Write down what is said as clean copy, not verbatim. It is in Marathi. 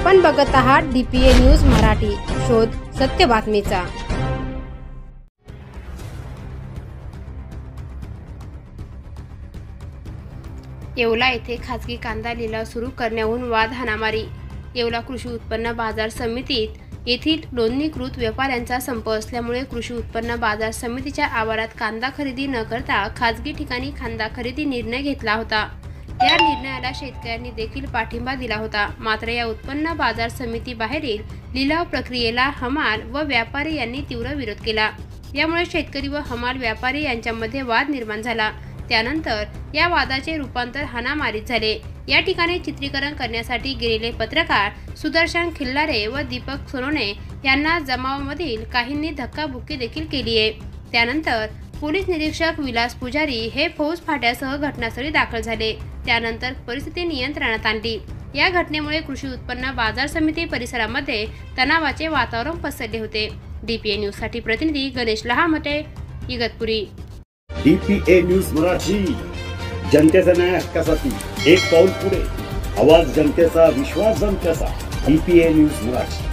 आपण बघत आहात DPA न्यूज मराठी, शोध सत्य बातमीचा। येवला येथे खासगी कांदा लिलाव सुरू करण्याहून वाद हाणामारी। येवला कृषी उत्पन्न बाजार समितीत येथील नोंदणीकृत व्यापाऱ्यांचा संप असल्यामुळे कृषी उत्पन्न बाजार समितीच्या आवारात कांदा खरेदी न करता खासगी ठिकाणी कांदा खरेदी निर्णय घेतला होता। या निर्णयाला शेतकऱ्यांनी देखील पाठिंबा दिला होता। मात्र या उत्पन्न बाजार समिती बाहेरील लिलाव प्रक्रियेला हमाल व व्यापारी यांनी तीव्र विरोध केला। यामुळे शेतकरी व हमाल व्यापारी यांच्यामध्ये वाद निर्माण झाला। त्यानंतर या वादाचे रूपांतर हाणामारीत झाले। या ठिकाणी चित्रीकरण करण्यासाठी गेलेले पत्रकार सुदर्शन खिल्लारे व दीपक सोनवणे यांना जमावामधील काहींनी धक्काबुक्की देखील केली आहे। त्यानंतर पोलीस निरीक्षक विलास पुजारी हे फौज फाट्यासह घटनास्थळी दाखल झाले। त्यानंतर परिस्थिती नियंत्रणात आणली। या घटनेमुळे कृषी उत्पन्न बाजार समिती परिसरामध्ये तणावाचे वातावरण पसरले होते। DPA न्यूज साठी प्रतिनिधी गणेश लहामटे, इगतपुरी। DPA न्यूज मराठी, जनतेचा न्याय हक्कासाठी एक पाऊल पुढे, आवाज जनतेचा, विश्वास जनतेचा। DPA news Marathi.